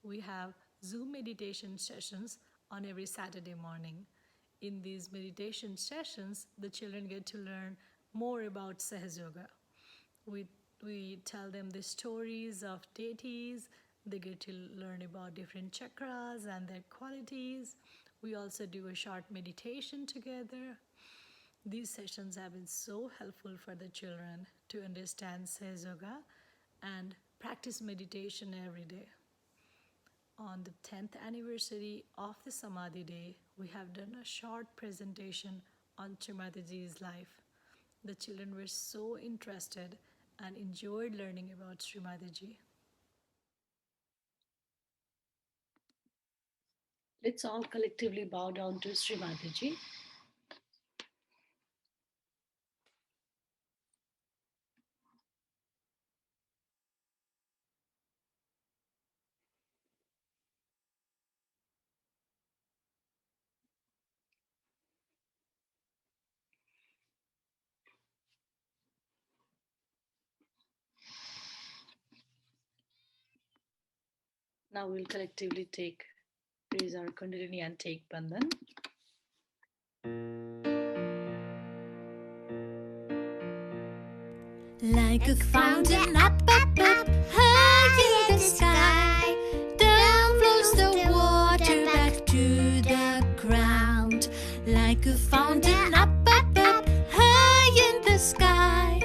we have Zoom meditation sessions on every Saturday morning. In these meditation sessions, the children get to learn more about Sahaj Yoga. We, we tell them the stories of deities. They get to learn about different chakras and their qualities. We also do a short meditation together. These sessions have been so helpful for the children to understand Sahaj Yoga and practice meditation every day. On the 10th anniversary of the Samadhi Day, we have done a short presentation on Shri Mataji's life. The children were so interested and enjoyed learning about Shri Mataji. Let's all collectively bow down to Shri Mataji. Now we'll collectively raise our Kundalini and take Bandhan. Like a fountain up, high in the sky. Down flows the water back to the ground. Like a fountain up, high in the sky.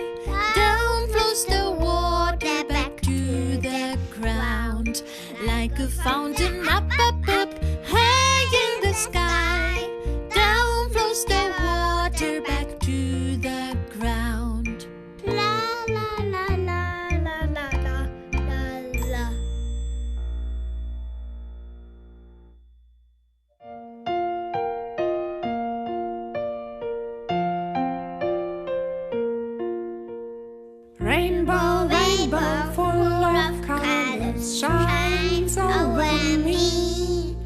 Down flows the water back to the ground. Like a fountain up, high in the sky. Down flows the water back to the ground. La la la la la la la la la. Rainbow, rainbow, full of colors, shines over me.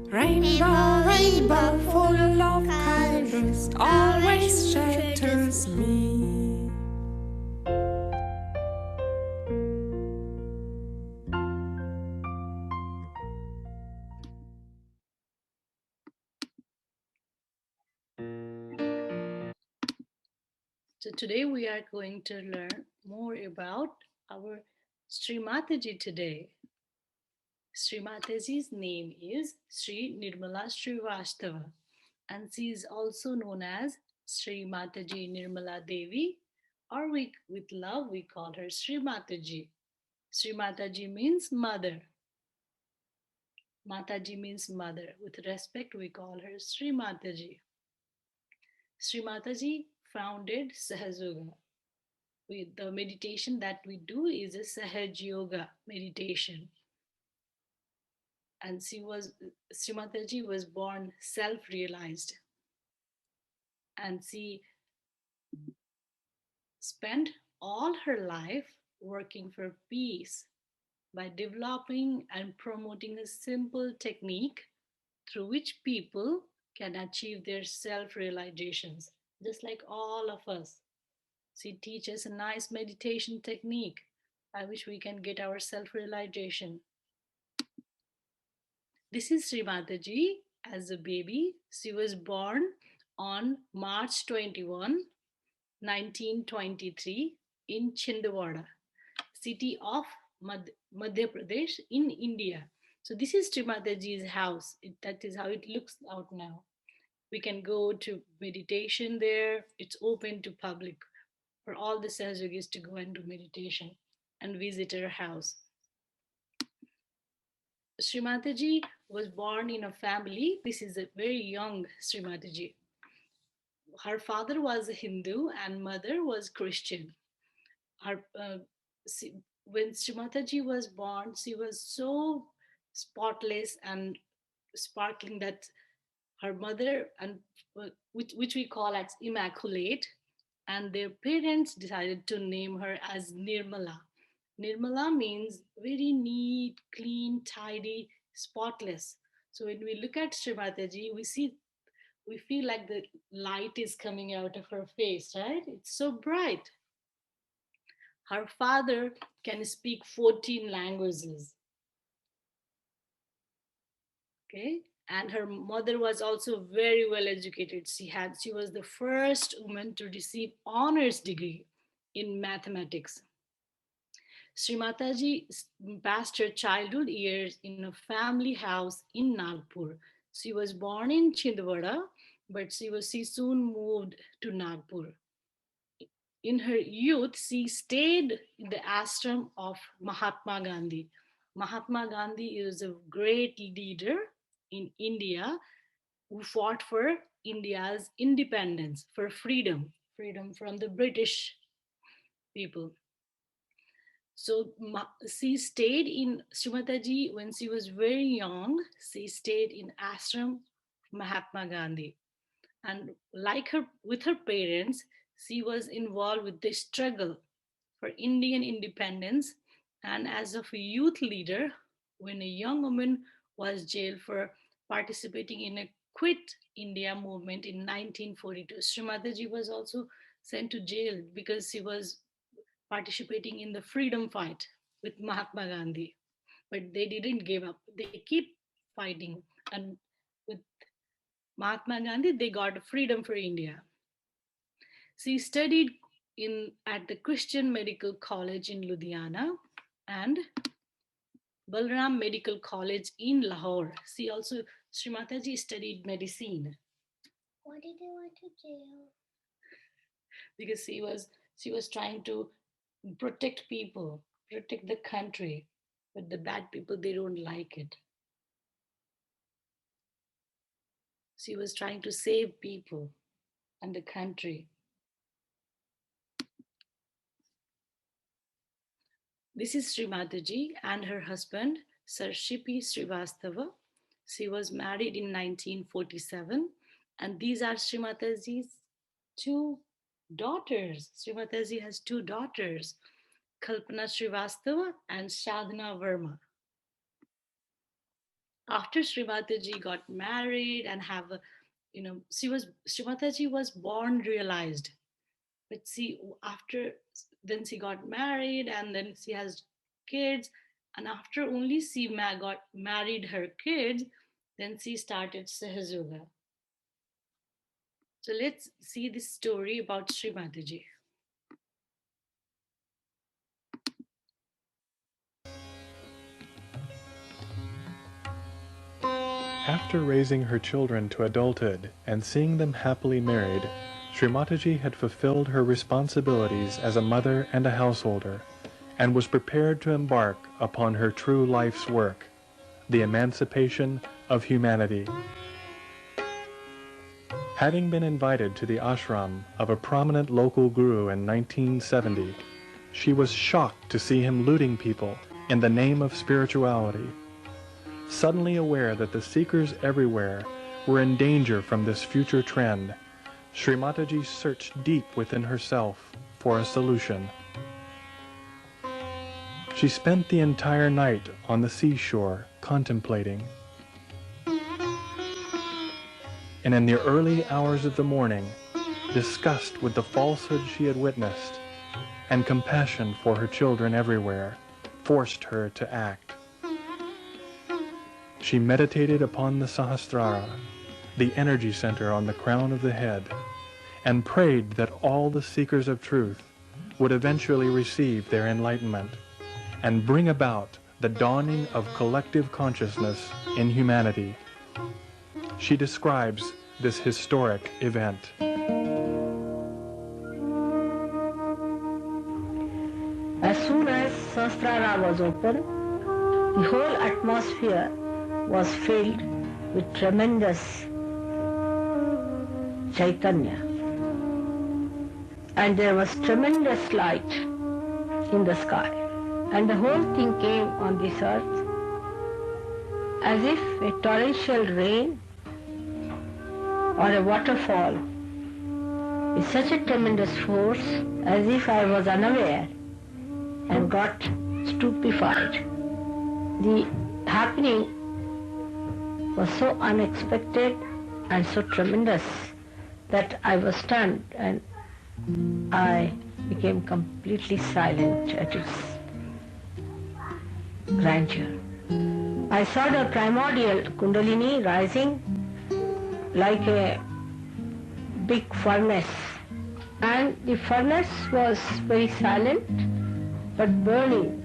Rainbow, rainbow, full of colors, always shelters me. So today we are going to learn more about our Shri Mataji today. Shri Mataji's name is Shri Nirmala Srivastava, and she is also known as Shri Mataji Nirmala Devi, or with love we call her Shri Mataji. Shri Mataji means mother. Mataji means mother. With respect, we call her Shri Mataji. Shri Mataji founded Sahaj Yoga. The meditation that we do is a Sahaj Yoga meditation. And Shri Mataji was born self-realized. And she spent all her life working for peace by developing and promoting a simple technique through which people can achieve their self realizations, just like all of us. She teaches a nice meditation technique by which we can get our self realization. This is Sri Mataji as a baby. She was born on March 21, 1923, in Chindwara, city of Madhya Pradesh in India. So this is Sri Mataji's house. That is how it looks out now. We can go to meditation there. It's open to public for all the Sahajogis to go and do meditation and visit her house. Sri Mataji was born in a family. This is a very young Sri Mataji. Her father was a Hindu and mother was Christian. Her when Sri Mataji was born, she was so spotless and sparkling that her mother and which we call as immaculate, and their parents decided to name her as Nirmala. Nirmala means very neat, clean, tidy, spotless. So when we look at Sri Mataji, we feel like the light is coming out of her face, right? It's so bright. Her father can speak 14 languages. Okay, and her mother was also very well educated. She was the first woman to receive honors degree in mathematics. Shri Mataji passed her childhood years in a family house in Nagpur. She was born in Chhindwara, but she soon moved to Nagpur. In her youth, she stayed in the ashram of Mahatma Gandhi. Mahatma Gandhi is a great leader in India who fought for India's independence, for freedom from the British people. So she stayed in Srimataji when she was very young. She stayed in ashram Mahatma Gandhi, and like her with her parents, she was involved with the struggle for Indian independence. And as of a youth leader, when a young woman was jailed for participating in a Quit India movement in 1942, Srimataji was also sent to jail because she was participating in the freedom fight with Mahatma Gandhi. But they didn't give up. They keep fighting. And with Mahatma Gandhi, they got freedom for India. She studied at the Christian Medical College in Ludhiana and Balram Medical College in Lahore. Sri Mataji studied medicine. Why did they went to jail? Because she was trying to protect people, protect the country, but the bad people, they don't like it. She was trying to save people and the country. This is Shri Mataji and her husband, Sir Shipi Srivastava. She was married in 1947, and these are Shri Mataji's two daughters. Shri Mataji has two daughters, Kalpana Srivastava and Sadhana Verma. After Shri Mataji got married and Shri Mataji was born realized, but then she got married and then she has kids, and after only she got married her kids, then she started Sahaja Yoga. So let's see this story about Shri Mataji. After raising her children to adulthood and seeing them happily married, Shri Mataji had fulfilled her responsibilities as a mother and a householder, and was prepared to embark upon her true life's work, the emancipation of humanity. Having been invited to the ashram of a prominent local guru in 1970, she was shocked to see him looting people in the name of spirituality. Suddenly aware that the seekers everywhere were in danger from this future trend, Shri Mataji searched deep within herself for a solution. She spent the entire night on the seashore contemplating. And in the early hours of the morning, disgust with the falsehood she had witnessed and compassion for her children everywhere forced her to act. She meditated upon the Sahasrara, the energy center on the crown of the head, and prayed that all the seekers of truth would eventually receive their enlightenment and bring about the dawning of collective consciousness in humanity. She describes this historic event. As soon as Sahasrara was open, the whole atmosphere was filled with tremendous Chaitanya. And there was tremendous light in the sky. And the whole thing came on this earth as if a torrential rain or a waterfall with such a tremendous force as if I was unaware and got stupefied. The happening was so unexpected and so tremendous that I was stunned and I became completely silent at its grandeur. I saw the primordial Kundalini rising like a big furnace. And the furnace was very silent but burning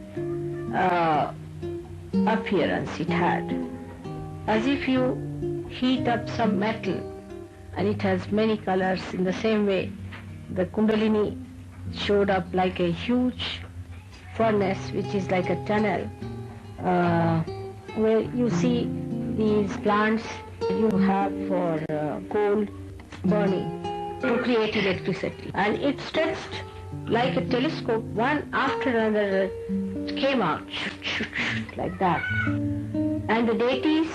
appearance it had. As if you heat up some metal and it has many colors. In the same way, the Kundalini showed up like a huge furnace, which is like a tunnel, where you see these plants you have for coal burning to create electricity. And it stretched like a telescope, one after another came out, like that. And the deities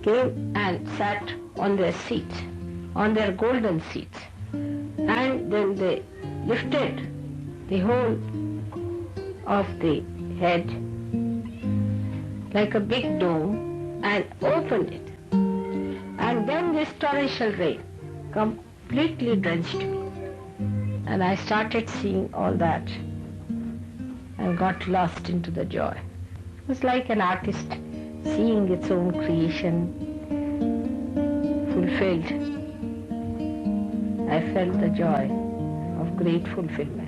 came and sat on their seats, on their golden seats. And then they lifted the whole of the head like a big dome and opened it. And then this torrential rain completely drenched me. And I started seeing all that and got lost into the joy. It was like an artist seeing its own creation fulfilled. I felt the joy of great fulfillment.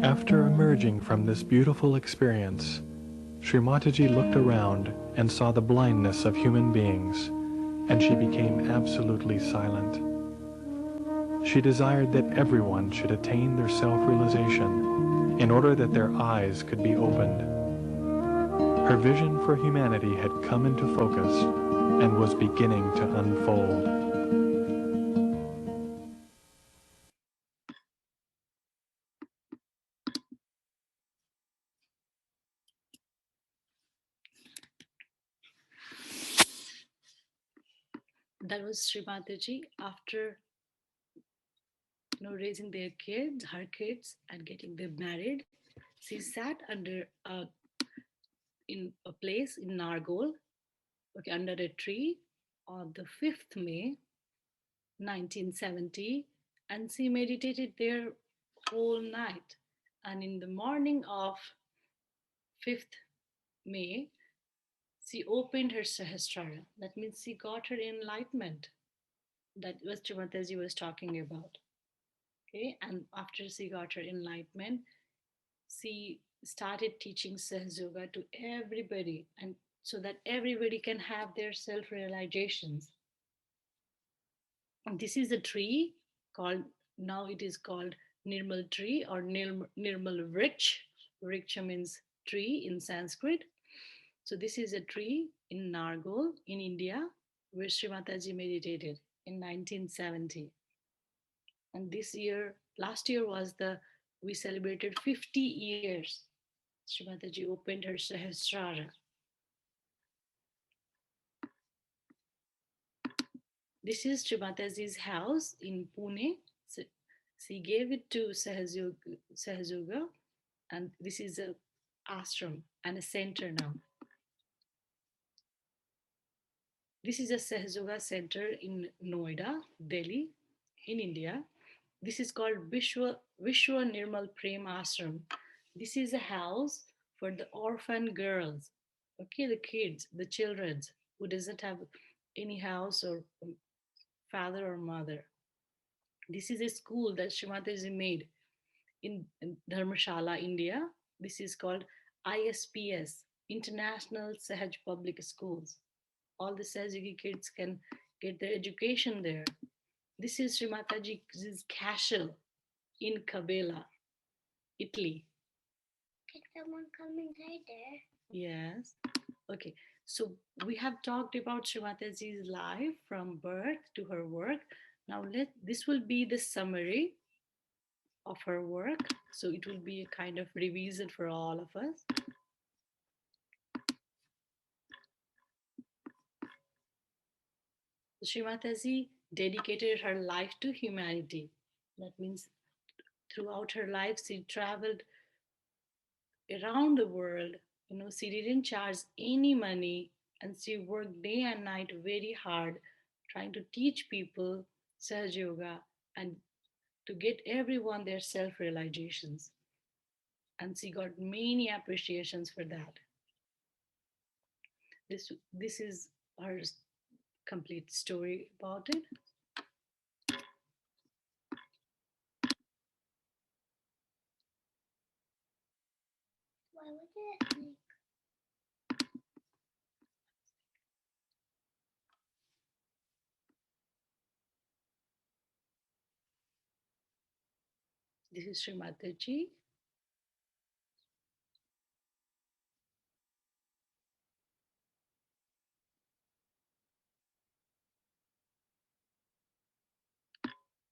After emerging from this beautiful experience, Shri Mataji looked around and saw the blindness of human beings, and she became absolutely silent. She desired that everyone should attain their self-realization in order that their eyes could be opened. Her vision for humanity had come into focus and was beginning to unfold. That was Shri Mataji after raising their kids, her kids, and getting them married. She sat under in a place in Nargol, okay, under a tree on the 5th May 1970, and she meditated there whole night. And in the morning of 5th May, she opened her Sahasrara. That means she got her enlightenment. That was Mataji was talking about. Okay, and after she got her enlightenment, she started teaching Sahaja Yoga to everybody, and so that everybody can have their self-realizations. And this is a tree called, now it is called Nirmal tree or Nirmal Vrich. Vriksha means tree in Sanskrit. So this is a tree in Nargol in India where Shri Mataji meditated in 1970. And this year, last year was we celebrated 50 years. Shri Mataji opened her Sahasrara. This is Shri Mataji's house in Pune. So she gave it to Sahaja Yoga, and this is a ashram and a center now. This is a Sahaja Yoga center in Noida, Delhi, in India. This is called Vishwa Nirmal Prem Ashram. This is a house for the orphan girls, okay, the kids, the children who doesn't have any house or father or mother. This is a school that Shri Mataji made in Dharmashala, India. This is called ISPS, International Sahaj Public Schools. All the Sahajigi kids can get their education there. This is Shri Mataji's castle in Cabela, Italy. Can someone come inside there? Yes. Okay. So we have talked about Shri Mataji's life from birth to her work. Now this will be the summary of her work. So it will be a kind of revision for all of us. Shri Mataji dedicated her life to humanity. That means throughout her life, she traveled around the world. She didn't charge any money, and she worked day and night very hard trying to teach people Sahaja Yoga and to get everyone their self-realizations. And she got many appreciations for that. This is her complete story about it. Why would it like This is Shri Mataji.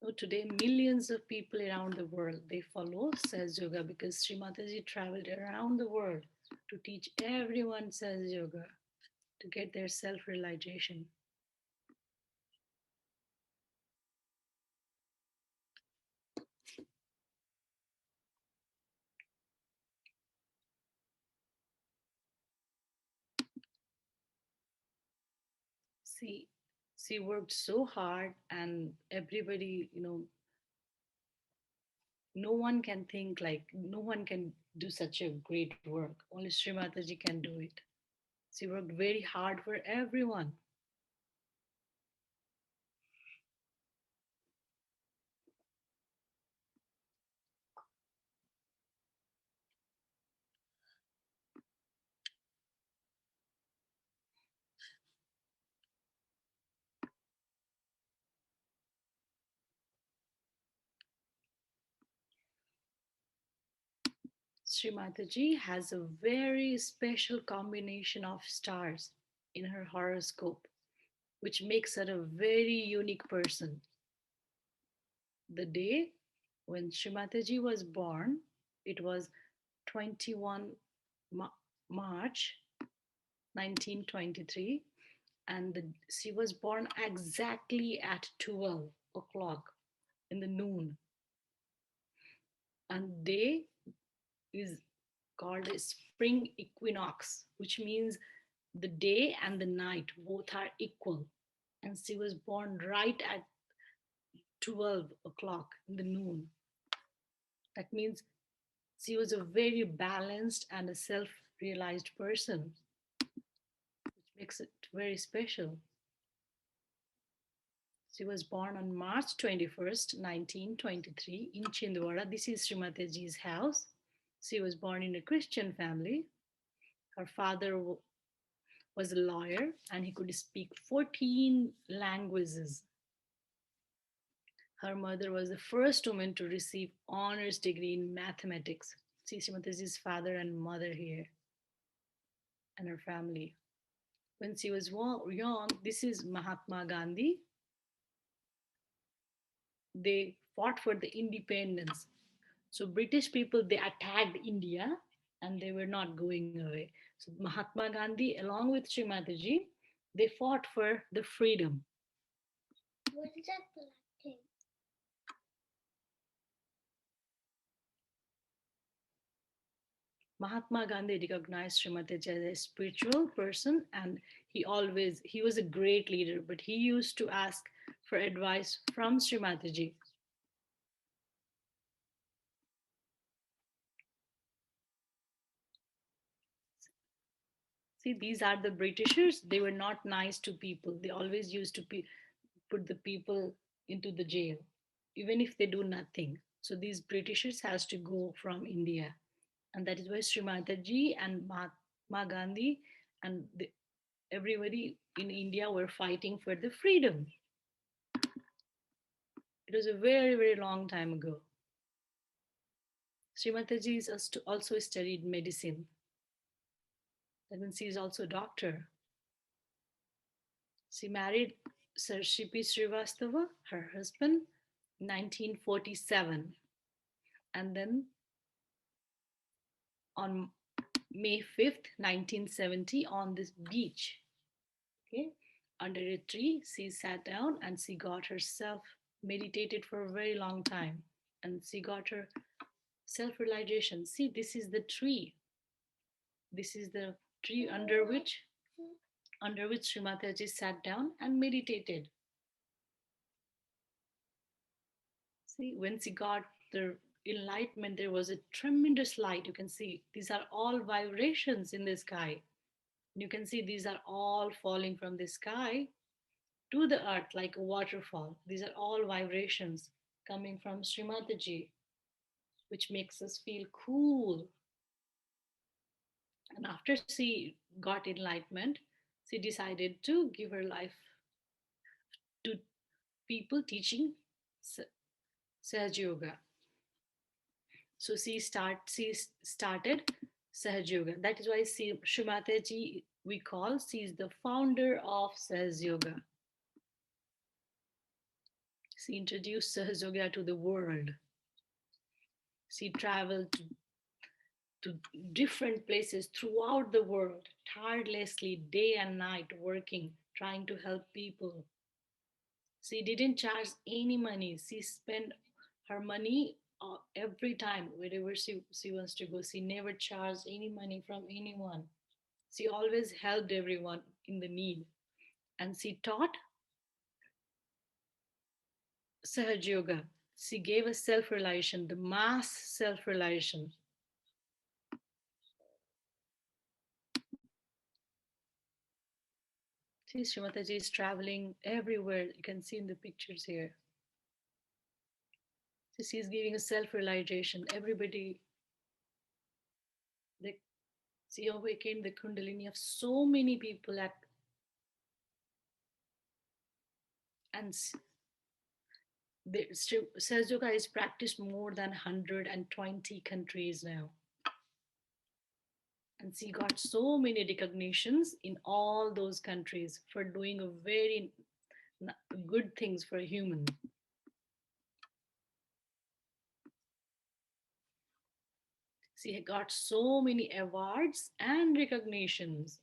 So today, millions of people around the world, they follow Sahaj Yoga because Shri Mataji traveled around the world to teach everyone Sahaj Yoga to get their self-realization. See, she worked so hard, and everybody, no one can think like, no one can do such a great work. Only Sri Mataji can do it. She worked very hard for everyone. Sri Mataji has a very special combination of stars in her horoscope, which makes her a very unique person. The day when Sri Mataji was born, it was 21 March 1923, and she was born exactly at 12 o'clock in the noon. And day is called a spring equinox, which means the day and the night both are equal. And she was born right at 12 o'clock in the noon. That means she was a very balanced and a self realized person, which makes it very special. She was born on March 21st, 1923, in Chindwara. This is Srimataji's house. She was born in a Christian family. Her father was a lawyer and he could speak 14 languages. Her mother was the first woman to receive honors degree in mathematics. See Srimataji's father and mother here and her family. When she was young, this is Mahatma Gandhi. They fought for the independence. So British people, they attacked India and they were not going away. So Mahatma Gandhi, along with Shri Mataji, they fought for the freedom. what is that black thing? Mahatma Gandhi recognized Shri Mataji as a spiritual person, and he was a great leader, but he used to ask for advice from Shri Mataji. See, these are the Britishers. They were not nice to people. They always used to put the people into the jail, even if they do nothing. So these Britishers has to go from India. And that is why Sri Mataji and Mahatma Gandhi and everybody in India were fighting for the freedom. It was a very, very long time ago. Sri Mataji is also studied medicine. That means she is also a doctor. She married Sir Shipi Srivastava, her husband, 1947. And then on May 5th, 1970, on this beach, okay, under a tree, she sat down and she got herself meditated for a very long time. And she got her self-realization. See, this is the tree. This is the tree under which Sri Mataji sat down and meditated. See, when she got the enlightenment, there was a tremendous light. You can see these are all vibrations in the sky. You can see these are all falling from the sky to the earth like a waterfall. These are all vibrations coming from Shri Mataji, which makes us feel cool. And after she got enlightenment, she decided to give her life to people teaching Sahaj Yoga. So she started Sahaj Yoga. That is why Shri Mataji we call, she is the founder of Sahaj Yoga. She introduced Sahaj Yoga to the world. She traveled to different places throughout the world, tirelessly, day and night, working, trying to help people. She didn't charge any money. She spent her money every time, wherever she wants to go. She never charged any money from anyone. She always helped everyone in the need. And she taught Sahaj Yoga. She gave us self realization, the mass self realization. See, Shri Mataji is traveling everywhere. You can see in the pictures here. So she's giving a self-realization. Everybody, they, she awakened the Kundalini of so many people and the Sahaj Yoga is practiced more than 120 countries now. And she got so many recognitions in all those countries for doing a very good things for a human. She got so many awards and recognitions.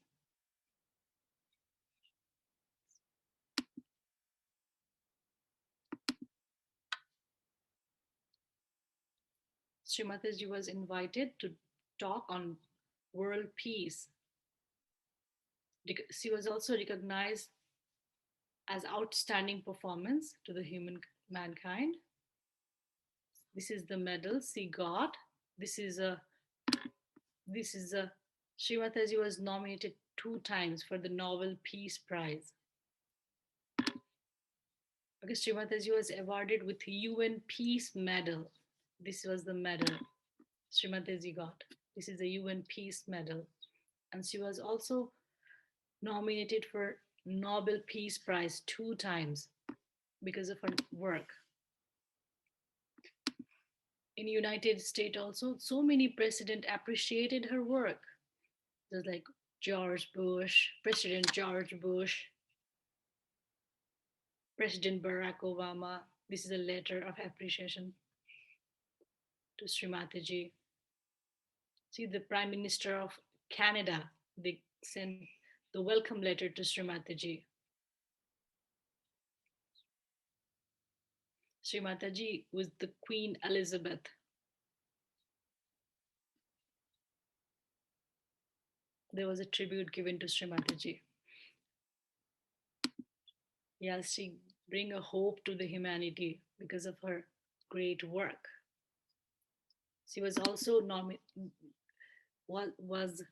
Shri Mataji was invited to talk on world peace. She was also recognized as outstanding performance to the mankind. This is the medal she got. This is a Shri Mataji was nominated 2 times for the Nobel Peace Prize. Okay, Shri Mataji was awarded with UN Peace Medal. This was the medal Shri Mataji got. This is the UN Peace Medal. And she was also nominated for Nobel Peace Prize 2 times because of her work. In United States also, so many presidents appreciated her work. Just like George Bush, President George Bush, President Barack Obama. This is a letter of appreciation to Shri Mataji. See, the Prime Minister of Canada, they sent the welcome letter to Shri Mataji. Shri Mataji was the Queen Elizabeth. There was a tribute given to Shri Mataji. Yes, she bring a hope to the humanity because of her great work. She was also was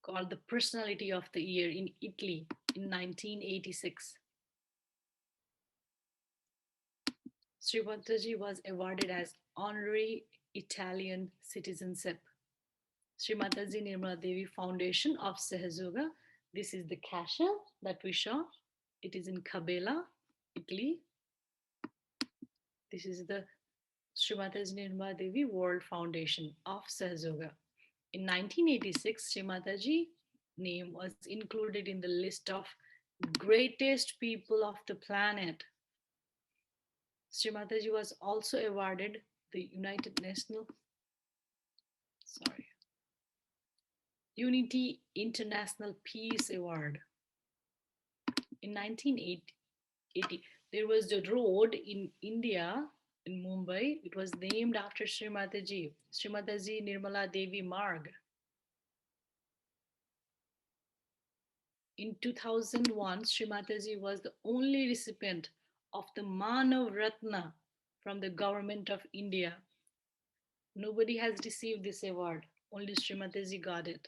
called the Personality of the Year in Italy in 1986. Sri Mataji was awarded as Honorary Italian Citizenship. Shri Mataji Nirmala Devi Foundation of Sahaj Yoga. This is the castle that we saw. It is in Cabela, Italy. This is the Shri Mataji Nirmala Devi World Foundation of Sahaj Yoga. In 1986, Shri Mataji name was included in the list of greatest people of the planet. Shri Mataji was also awarded the Unity International Peace Award. In 1980, there was a road in India, in Mumbai. It was named after Shri Mataji, Shri Mataji Nirmala Devi Marg. In 2001, Shri Mataji was the only recipient of the Manav Ratna from the government of India. Nobody has received this award. Only Shri Mataji got it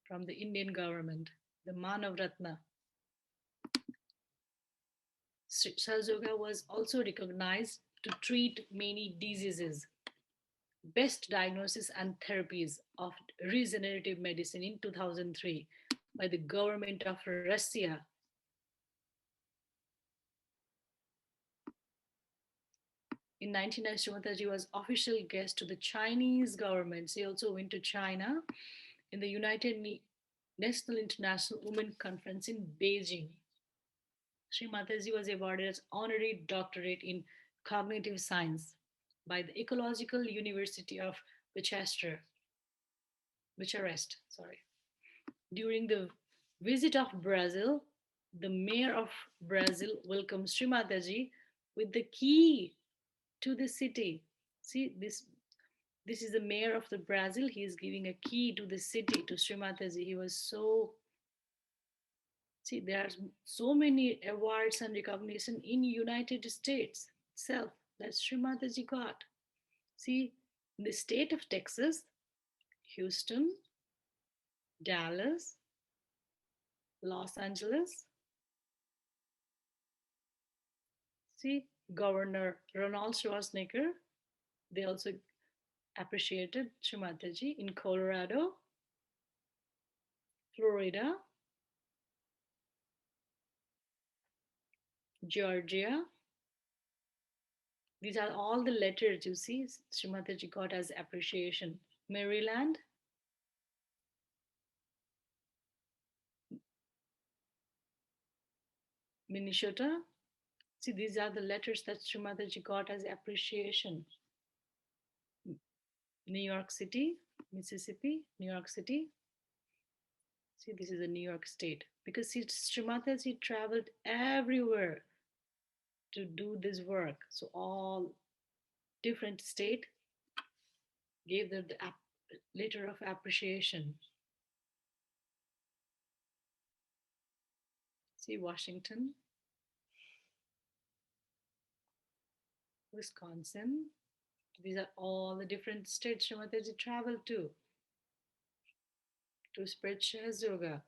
from the Indian government, the Manav Ratna. Sahaja was also recognized to treat many diseases. Best diagnosis and therapies of regenerative medicine in 2003 by the government of Russia. In 1999, Shri Mataji was official guest to the Chinese government. She also went to China in the United National International Women Conference in Beijing. Shri Mataji was awarded as honorary doctorate in cognitive science by the Ecological University of Bucharest. During the visit of Brazil, the mayor of Brazil welcomed Shri Mataji with the key to the city. See, this is the mayor of the Brazil. He is giving a key to the city to Shri Mataji. He was so, see, there are so many awards and recognition in United States itself that Shri Mataji got. See, in the state of Texas, Houston, Dallas, Los Angeles. See, Governor Ronald Schwarzenegger, they also appreciated Shri Mataji in Colorado, Florida, Georgia. These are all the letters you see Shri Mataji got as appreciation. Maryland, Minnesota. See, these are the letters that Shri Mataji got as appreciation. New York City, Mississippi, New York City. See, this is a New York State. Because see, Shri Mataji traveled everywhere to do this work. So all different state gave the letter of appreciation. See, Washington, Wisconsin. These are all the different states Shri Mataji traveled to spread Shahaz Yoga.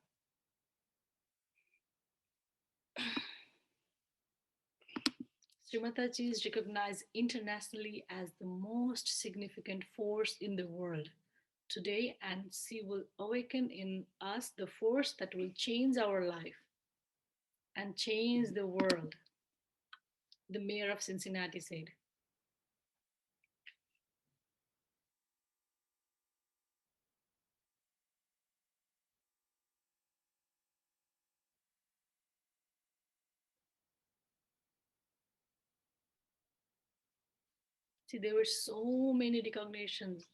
Shri Mataji is recognized internationally as the most significant force in the world today, and she will awaken in us the force that will change our life and change the world, the mayor of Cincinnati said. See, there were so many recognitions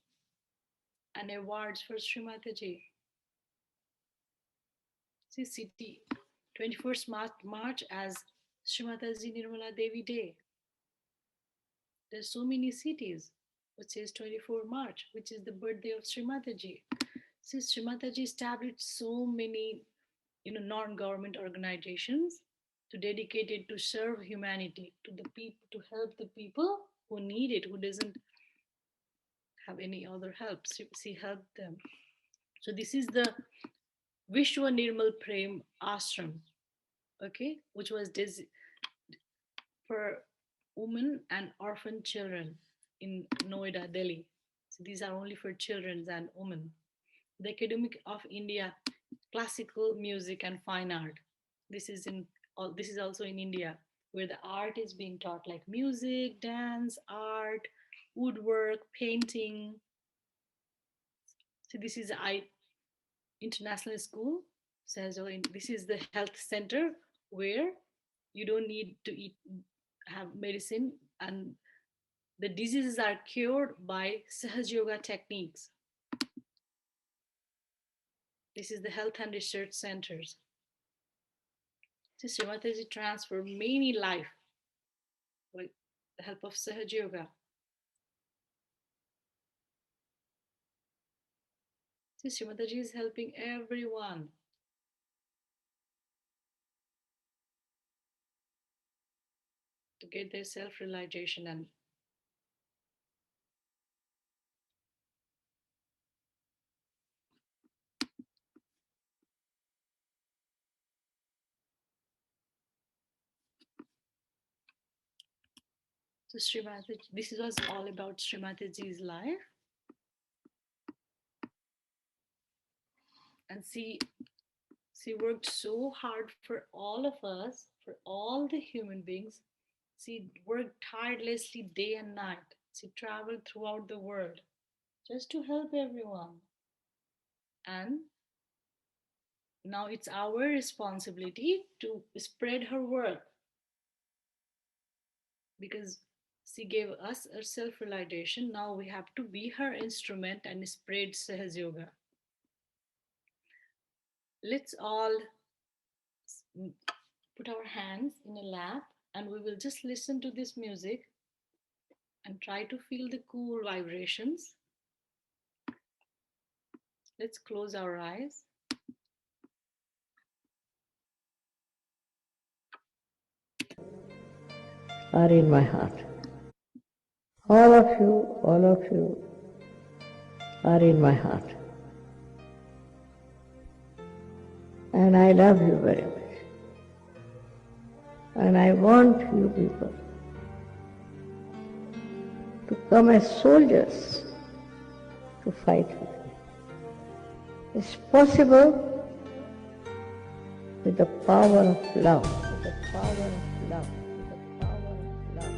and awards for Shri Mataji. See, city, 21st March as Shri Mataji Nirmala Devi Day. There's so many cities, which says 24 March, which is the birthday of Shri Mataji. See, Shri Mataji established so many, non-government organizations to dedicated to serve humanity, to the people, to help the people who need it, who doesn't have any other help. She helped them. So this is the Vishwa Nirmal Prem Ashram, okay, which was for women and orphan children in Noida, Delhi. So these are only for children and women. The Academy of India, Classical Music and Fine Art. This is also in India, where the art is being taught, like music, dance, art, woodwork, painting. So this is international school. So this is the health center where you don't need to have medicine, and the diseases are cured by Sahaj Yoga techniques. This is the health and research centers. Shri Mataji transformed many life with the help of Sahaj Yoga. Shri Mataji is helping everyone. get their self-realization. And so Shri Mataji, this was all about Shri Mataji's life. And she worked so hard for all of us, for all the human beings. She worked tirelessly day and night. She traveled throughout the world just to help everyone. And now it's our responsibility to spread her work, because she gave us a self-realization. Now we have to be her instrument and spread Sahaj Yoga. Let's all put our hands in a lap and we will just listen to this music and try to feel the cool vibrations. Let's close our eyes. Are in my heart. All of you are in my heart. And I love you very much. And I want you people to come as soldiers to fight with me. It's possible with the power of love. With the power of love. With the power of love.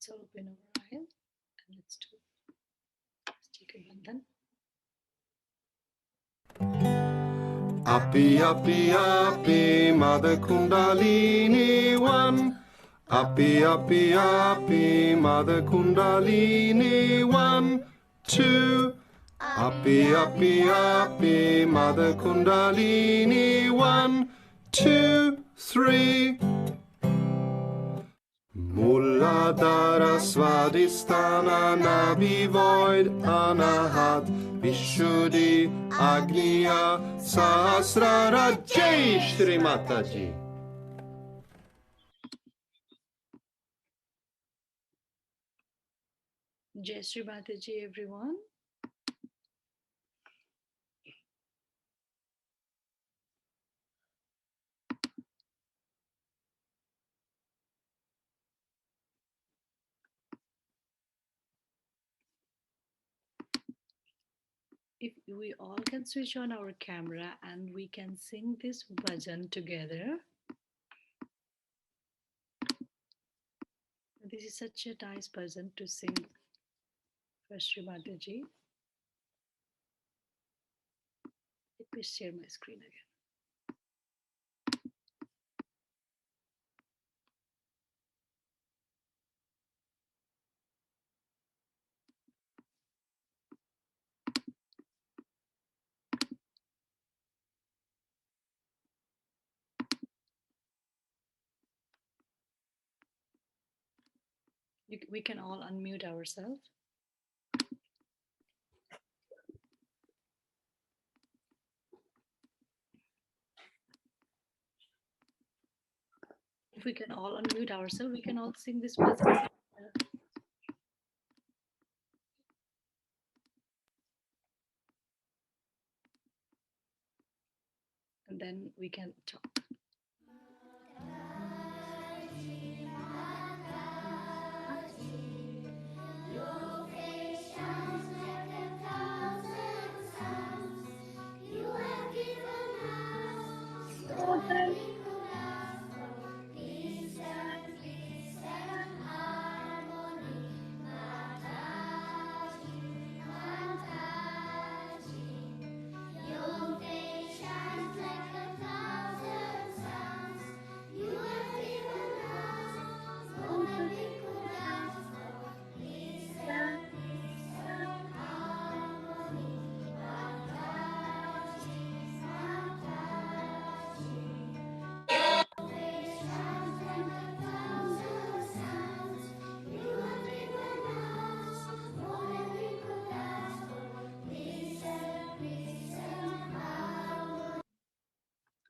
Let's open our eyes and let's take a bandhan. Uppy, uppy, uppy, Mother Kundalini one. Uppy, uppy, uppy, Mother Kundalini 1, 2. Uppy, uppy, uppy, Mother Kundalini 1, 2, 3. Muladhara Svadhisthana Nabi Void Anahat Vishuddhi Agniya Sahasrara Jai Shri Mataji. Jai Shri Mataji, everyone. If we all can switch on our camera and we can sing this bhajan together. This is such a nice bhajan to sing for Shri Mataji. Let me share my screen again. We can all unmute ourselves. If we can all unmute ourselves, we can all sing this bhajan. And then we can talk.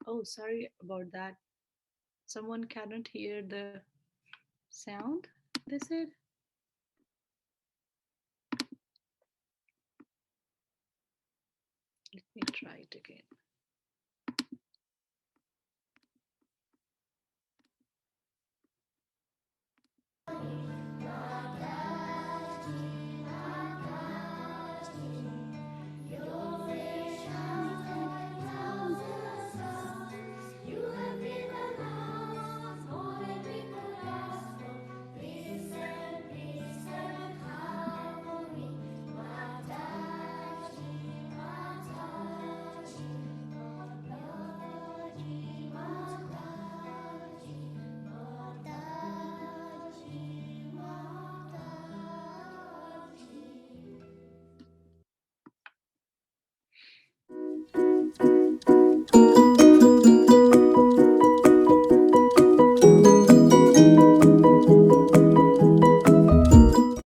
Oh, sorry about that. Someone cannot hear the sound, they said. Let me try it again.